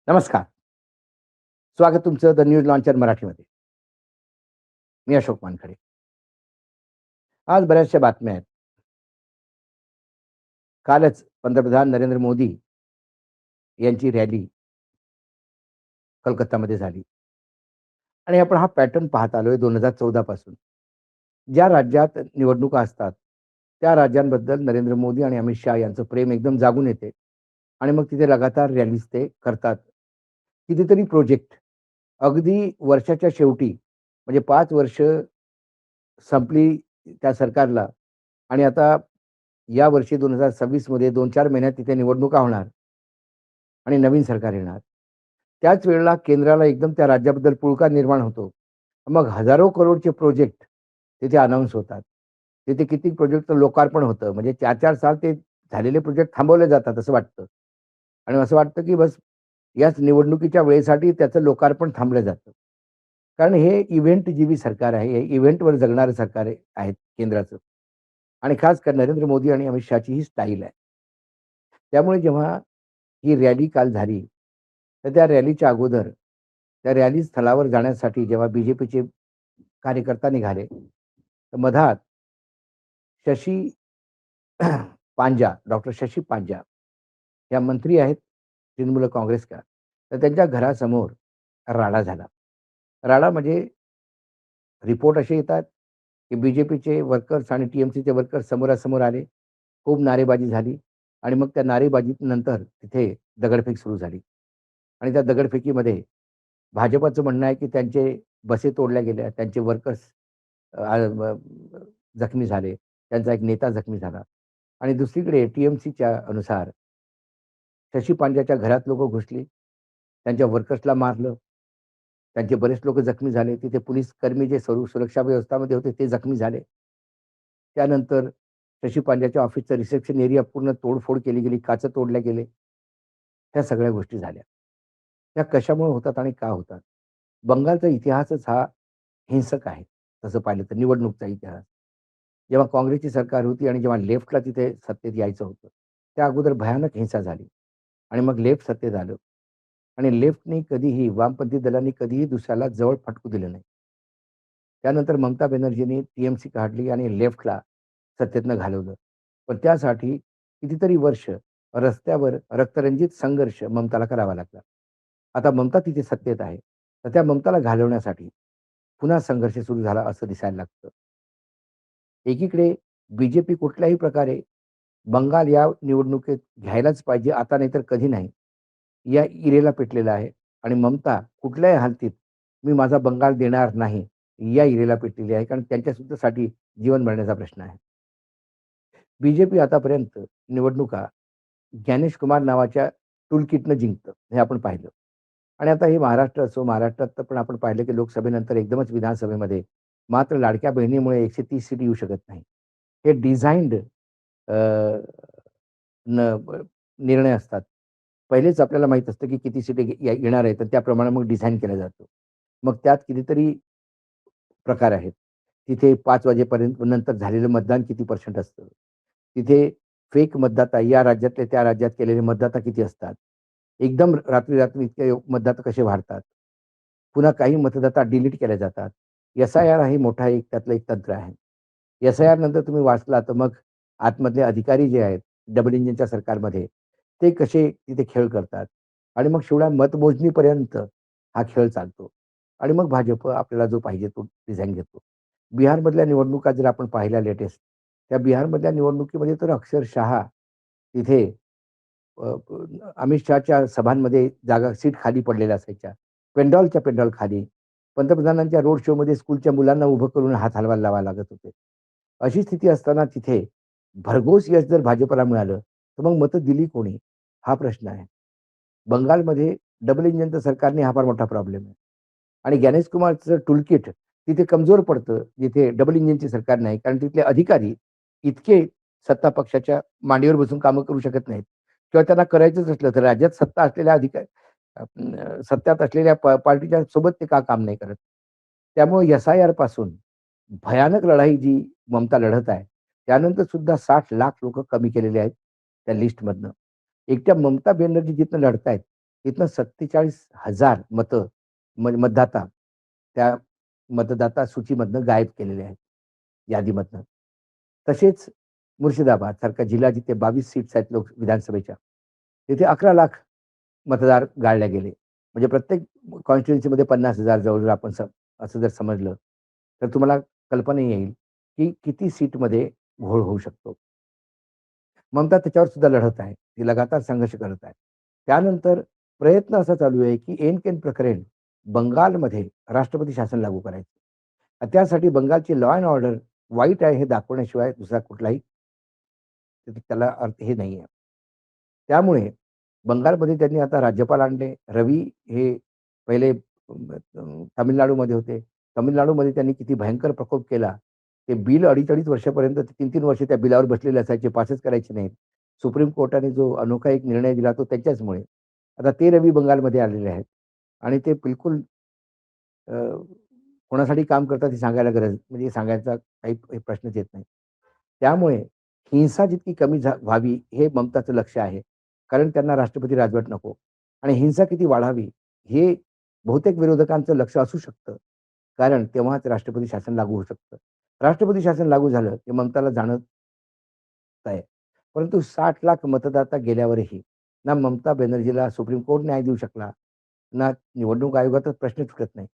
नमस्कार. स्वागत तुमचं द न्यूज लॉन्चर मराठीमध्ये. मी अशोक वानखडे. आज बऱ्याचशा बातम्या आहेत. कालच पंतप्रधान नरेंद्र मोदी यांची रॅली कोलकातामध्ये झाली आणि आपण हा पॅटर्न पाहत आलोय 2014 पासून. ज्या राज्यात निवडणुका असतात, त्या राज्यांबद्दल नरेंद्र मोदी आणि अमित शहा यांचं प्रेम एकदम जागून येते आणि मग तिथे लगातार रॅलीज ते करतात. कितीतरी प्रोजेक्ट अगदी वर्षाच्या शेवटी म्हणजे 5 वर्ष संपली त्या सरकारला आणि आता यावर्षी 2026 मध्ये 2-4 महिन्यात तिथे निवडणुका होणार आणि नवीन सरकार येणार. त्याच वेळेला केंद्राला एकदम त्या राज्याबद्दल पुळका निर्माण होतो. मग हजारो करोडचे प्रोजेक्ट तिथे अनाउन्स होतात. तिथे किती प्रोजेक्टचं लोकार्पण होतं. म्हणजे 4-4 साल ते झालेले प्रोजेक्ट थांबवले जातात असं वाटतं. आणि असं वाटतं की बस याच निवडणुकीच्या वेळेसाठी त्याचं लोकार्पण थांबलं जातं. कारण हे इव्हेंटजीवी सरकार आहे. हे इव्हेंटवर जगणारं सरकार आहे केंद्राचं. आणि खासकर नरेंद्र मोदी आणि अमित शहाची ही स्टाईल आहे. त्यामुळे जेव्हा ही रॅली काल झाली, तर त्या रॅलीच्या अगोदर त्या रॅली स्थळावर जाण्यासाठी जेव्हा बी-जे-पीचे कार्यकर्ता निघाले, तर मधात शशी डॉक्टर शशी पांजा या मंत्री आहेत तृणमूल काँग्रेस का. तर त्यांच्या घरासमोर राडा झाला. राडा म्हणजे रिपोर्ट असे येतात, की बी-जे-पीचे वर्कर्स आणि टी-एम-सीचे वर्कर्स समोरासमोर आले. खूप नारेबाजी झाली आणि मग त्या नारेबाजीनंतर तिथे दगडफेक सुरू झाली आणि त्या दगडफेकीमध्ये भाजपचं म्हणणं आहे, की त्यांचे बसे तोडल्या गेल्या, त्यांचे वर्कर्स जखमी झाले, त्यांचा एक नेता जखमी झाला आणि दुसरीकडे टी-एम-सीच्या अनुसार शशी पांड्याच्या घरात लोकं घुसली, त्यांच्या वर्कर्सला मारलं. त्यांचे बरेच लोक जखमी झाले. तिथे पोलीस कर्मी जे सुरक्षा व्यवस्थामध्ये होते ते जखमी झाले. त्यानंतर शशी पांड्याच्या ऑफिसचं रिसेप्शन एरिया पूर्ण तोडफोड केली गेली, काच तोडल्या गेले. ह्या सगळ्या गोष्टी झाल्या. त्या कशामुळे होतात आणि का होतात? बंगालचा इतिहासच हा हिंसक आहे. तसं पाहिलं तर निवडणूकचा इतिहास. जेव्हा काँग्रेसची सरकार होती आणि जेव्हा लेफ्टला तिथे सत्तेत यायचं होतं, त्या अगोदर भयानक हिंसा झाली आणि मग लेफ्ट सत्तेत आलं आणि लेफ्टनी कधीही वामपंथी दलांनी कधीही दुसऱ्याला जवळ फटकू दिलं नाही. त्यानंतर ममता बॅनर्जींनी टी-एम-सी काढली आणि लेफ्टला सत्तेतनं घालवलं. पण त्यासाठी कितीतरी वर्ष रस्त्यावर रक्तरंजित संघर्ष ममताला करावा लागला. आता ममता तिथे सत्तेत आहे. तर त्या ममताला घालवण्यासाठी पुन्हा संघर्ष सुरू झाला असं दिसायला लागतं. एकीकडे बी-जे-पी कुठल्याही प्रकारे बंगाल या निवडणुकीत घ्यायलाच पाहिजे आता नाही तर कधी नाही, या इरेला पेटलेला आहे आणि ममता कुठल्याही हालतीत मी माझा बंगाल देणार नाही, या इरेला पेटलेली आहे. कारण त्यांच्यासुद्धा साठी जीवन मरण्याचा प्रश्न आहे. बी-जे-पी आतापर्यंत निवडणुका ज्ञानेश कुमार नावाच्या टूलकिटनं जिंकतं, हे आपण पाहिलं. आणि आता हे महाराष्ट्र असो, महाराष्ट्रात तर पण आपण पाहिलं की लोकसभेनंतर एकदमच विधानसभेमध्ये मात्र लाडक्या बहिणीमुळे 130 सीट येऊ शकत नाही. हे डिझाइन्ड न ब निर्णय असतात. पहिलेच आपल्याला माहीत असतं की किती सीट येणार आहेत, तर त्याप्रमाणे मग डिझाइन केलं जातं. मग त्यात कितीतरी प्रकार आहेत. तिथे 5 वाजेपर्यंत नंतर झालेलं मतदान किती पर्सेंट असतं. तिथे फेक मतदाता या राज्यातले त्या राज्यात केलेले मतदाता किती असतात. एकदम रात्री-रात्री इतके मतदाता कसे वाढतात. पुन्हा काही मतदाता डिलीट केले जातात. एस-आय-आर हा मोठा एक त्यातलं एक तंत्र आहे. एस-आय-आर नंतर तुम्ही वाचला तर मग आतमधले अधिकारी जे आहेत, डबल इंजिनच्या सरकारमध्ये, ते कसे तिथे खेळ करतात आणि मग शेवटी मतमोजणीपर्यंत हा खेळ चालतो आणि मग भाजप आपल्याला जो पाहिजे तो डिझाइन घेतो. बिहारमधल्या निवडणुका जर आपण पाहिल्या लेटेस्ट, त्या बिहारमधल्या निवडणुकीमध्ये तर अक्षरशः तिथे अमित शहाच्या सभांमध्ये जागा सीट खाली पडलेल्या असायच्या. पेंडॉलच्या पेंडॉल खाली. पंतप्रधानांच्या रोड शोमध्ये स्कूलच्या मुलांना उभं करून हात हलवायला लावावे लागत होते. अशी स्थिती असताना तिथे भरघोस यश जर भाजपला मिळालं, तर मग मतं दिली कोणी? हा प्रश्न आहे. बंगालमध्ये डबल इंजिनचं सरकारने हा फार मोठा प्रॉब्लेम आहे. आणि ज्ञानेश कुमारचं टूलकिट तिथे कमजोर पडतं, जिथे डबल इंजिनची सरकार नाही. कारण तिथले अधिकारी इतके सत्ता पक्षाच्या मांडीवर बसून कामं करू शकत नाहीत किंवा त्यांना करायचंच असलं तर राज्यात सत्ता असलेल्या सत्तेत असलेल्या पार्टीच्या सोबत ते का काम नाही करत. त्यामुळे एस-आय-आर पासून भयानक लढाई जी ममता लढत आहे, त्यानंतर सुद्धा 60 लाख लोकं कमी केलेले आहेत त्या लिस्टमधनं. एकट्या ममता बॅनर्जी जिथनं लढतायत, तिथनं 47,000 मतं मतदाता त्या मतदाता सूचीमधनं गायब केलेले आहेत, यादीमधनं. तसेच मुर्शिदाबाद सारखा जिल्हा जिथे 22 सीट्स आहेत विधानसभेच्या, तिथे 11,00,000 मतदार गाळले गेले. म्हणजे प्रत्येक कॉन्स्टिट्युएन्सीमध्ये 50,000 जवळ आपण असं जर समजलं, तर तुम्हाला कल्पना येईल, की किती सीटमध्ये घोळ होऊ शकतो. ममता त्याच्यावर सुद्धा लढत आहे. ती लगातार संघर्ष करत आहे. त्यानंतर प्रयत्न असा चालू आहे, की ऐन-केन प्रकारे बंगालमध्ये राष्ट्रपती शासन लागू करायचं. त्यासाठी बंगालची लॉ अँड ऑर्डर वाईट आहे हे दाखवण्याशिवाय दुसरा कुठलाही त्याला अर्थ हे नाहीये. त्यामुळे बंगालमध्ये त्यांनी आता राज्यपाल आणले. रवी हे पहिले तामिळनाडूमध्ये होते. तामिळनाडूमध्ये त्यांनी किती भयंकर प्रकोप केला. ते बिल अडीच-अडीच वर्षापर्यंत 3-3 वर्ष त्या बिलावर बसलेले असायचे, पासच करायचे नाहीत. सुप्रीम कोर्टाने जो अनोखा एक निर्णय दिला तो त्यांच्याचमुळे. आता ते रवी बंगालमध्ये आलेले आहेत आणि ते बिलकुल अ, कोणासाठी काम करतात हे सांगायला गरज म्हणजे सांगायचा काही प्रश्नच येत नाही. त्यामुळे हिंसा जितकी कमी व्हावी हे ममताचं लक्ष्य आहे. कारण त्यांना राष्ट्रपती राजवट नको आणि हिंसा किती वाढावी हे बहुतेक विरोधकांचं लक्ष असू शकतं. कारण तेव्हाच राष्ट्रपती शासन लागू होऊ शकतं. राष्ट्रपती शासन लागू झालं की ममताला जाणवत आहे. परंतु 60,00,000 मतदाता गेल्यावरही ना ममता बॅनर्जीला सुप्रीम कोर्ट न्याय देऊ शकला, ना निवडणूक आयोगाचाच प्रश्न सुटत नाही.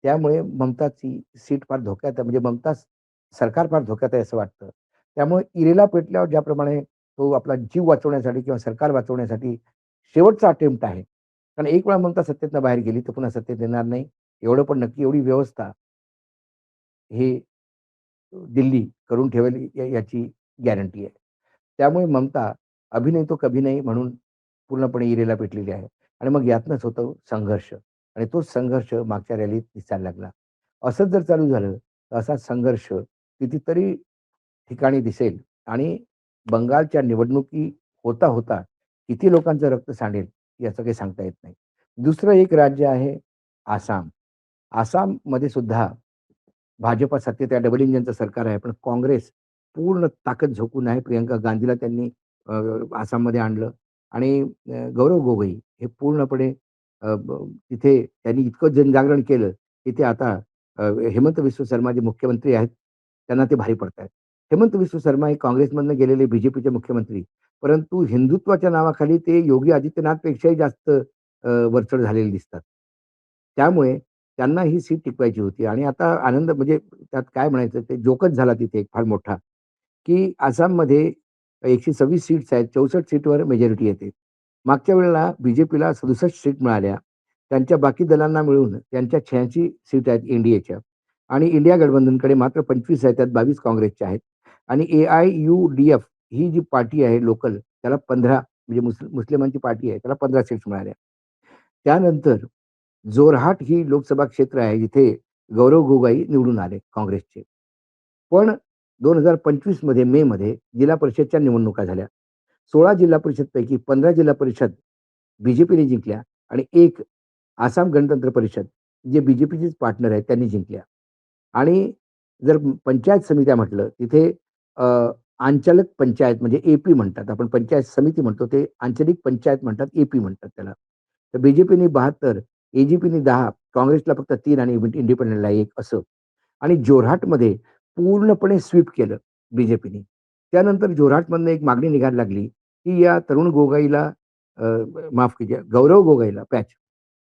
त्यामुळे ममताची सीट फार धोक्यात आहे. म्हणजे ममता सरकार फार धोक्यात आहे असं वाटतं. त्यामुळे इरेला पेटल्यावर ज्याप्रमाणे तो आपला जीव वाचवण्यासाठी किंवा सरकार वाचवण्यासाठी शेवटचा अटेम्प्ट आहे. कारण एक वेळा ममता सत्तेतनं बाहेर गेली, तर पुन्हा सत्तेत येणार नाही. एवढं पण नक्की एवढी व्यवस्था हे दिल्ली करून ठेवेल याची गॅरंटी आहे. त्यामुळे ममता अभी नहीं तो कभी नहीं म्हणून पूर्णपणे इरेला पेटलेली आहे आणि मग यातनंच होतो संघर्ष आणि तोच संघर्ष मागच्या रॅलीत दिसायला लागला. असंच जर चालू झालं, तर असा संघर्ष कितीतरी ठिकाणी दिसेल आणि बंगालच्या निवडणुकी होता किती लोकांचं रक्त सांडेल याचं काही सांगता येत नाही. दुसरं एक राज्य आहे आसाम. आसाममध्ये सुद्धा भाजपा सत्तेत आहे, डबल इंजिनचं सरकार आहे. पण काँग्रेस पूर्ण ताकद झोकून आहे. प्रियंका गांधीला त्यांनी आसाममध्ये आणलं आणि गौरव गोगोई हे पूर्णपणे तिथे त्यांनी इतकं जनजागरण केलं, की ते आता हेमंत विश्व शर्मा जे मुख्यमंत्री आहेत, त्यांना ते भारी पडतायत. हेमंत विश्व शर्मा हे काँग्रेसमधनं गेलेले बीजेपीचे मुख्यमंत्री. परंतु हिंदुत्वाच्या नावाखाली ते योगी आदित्यनाथपेक्षाही जास्त वरचढ झालेले दिसतात. त्यामुळे त्यांना ही सीट टिकवायची होती आणि आता आनंद म्हणजे त्यात काय म्हणायचं ते जोकच झाला तिथे एक फार मोठा, की आसाममध्ये 126 सीट्स आहेत. 64 सीटवर मेजॉरिटी येते. मागच्या वेळेला बीजेपीला 67 सीट मिळाल्या. त्यांच्या बाकी दलांना मिळून त्यांच्या 86 सीट आहेत एन-डी-एच्या आणि इंडिया गठबंधनकडे मात्र 25 आहेत. त्यात 22 काँग्रेसच्या आहेत आणि ए-आय-यू-डी-एफ ही जी पार्टी आहे लोकल त्याला 15 म्हणजे मुस्लिमांची पार्टी आहे त्याला 15 सीट्स मिळाल्या. त्यानंतर जोरहाट ही लोकसभा क्षेत्र आहे, जिथे गौरव गोगोई निवडून आले काँग्रेसचे. पण 2025 मध्ये मेमध्ये जिल्हा परिषदच्या निवडणुका झाल्या. 16 जिल्हा परिषदपैकी 15 जिल्हा परिषद बीजेपीने जिंकल्या आणि एक आसाम गणतंत्र परिषद जे बीजेपीचेच पार्टनर आहेत त्यांनी जिंकल्या. आणि जर पंचायत समित्या म्हटलं तिथे आंचलक पंचायत म्हणजे एपी म्हणतात. आपण पंचायत समिती म्हणतो ते आंचलिक पंचायत म्हणतात, एपी म्हणतात त्याला. तर बीजेपीने 72, एजीपीने 10, काँग्रेसला फक्त 3 आणि इंडिपेंडंटला 1 असं. आणि जोरहाटमध्ये पूर्णपणे स्वीप केलं बीजेपीने. त्यानंतर जोरहाटमधनं एक मागणी निघायला लागली, की या तरुण गोगोईला अ, माफ कीजिए गौरव गोगोईला पॅच.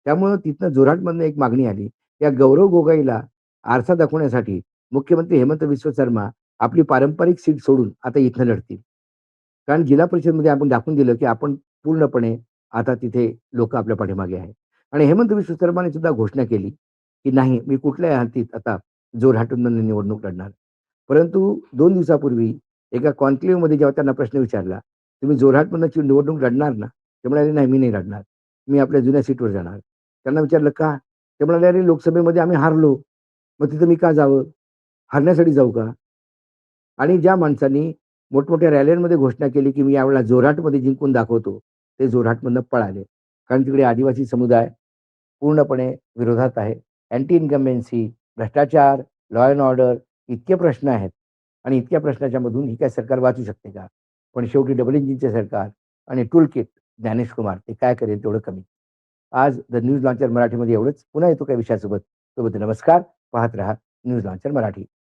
त्यामुळं तिथनं जोरहाटमधनं एक मागणी आली. या गौरव गोगोईला आरसा दाखवण्यासाठी मुख्यमंत्री हेमंत विश्व शर्मा आपली पारंपरिक सीट सोडून आता इथनं लढतील. कारण जिल्हा परिषदमध्ये आपण दाखवून दिलं, की आपण पूर्णपणे आता तिथे लोकं आपल्या पाठीमागे आहे. आणि हेमंत विश्व शर्माने सुद्धा घोषणा केली, की नाही मी कुठल्याही हालतीत आता जोरहाटमधनं निवडणूक लढणार. परंतु 2 दिवसापूर्वी एका कॉन्क्लेव्हमध्ये जेव्हा त्यांना प्रश्न विचारला, "तुम्ही जोरहाटमधनं निवडणूक लढणार ना?" ते म्हणाले, "नाही, मी नाही लढणार. मी आपल्या जुन्या सीटवर जाणार." त्यांना विचारलं, "का?" ते म्हणाले, "अरे, लोकसभेमध्ये आम्ही हारलो. मग तिथं मी का जावं? हारण्यासाठी जाऊ का?" आणि ज्या माणसांनी मोठमोठ्या रॅलीमध्ये घोषणा केली, की मी यावेळेला जोरहाटमध्ये जिंकून दाखवतो, ते जोरहाटमधनं पळाले. कारण तिकडे आदिवासी समुदाय पूर्णपणे विरोधात आहे. अँटी इन्कम्बन्सी, भ्रष्टाचार, लॉ अँड ऑर्डर इतके प्रश्न आहेत आणि इतक्या प्रश्नाच्या मधून ही काय सरकार वाचू शकते का? पण शेवटी डबल इंजिनचे सरकार आणि टूल किट ज्ञानेश कुमार ते काय करेल तेवढं कमी. आज द न्यूज लॉन्चर मराठीमध्ये एवढंच. पुन्हा येतो काही विषयासोबत. तोपर्यंत नमस्कार. पाहत रहा न्यूज लॉन्चर मराठी.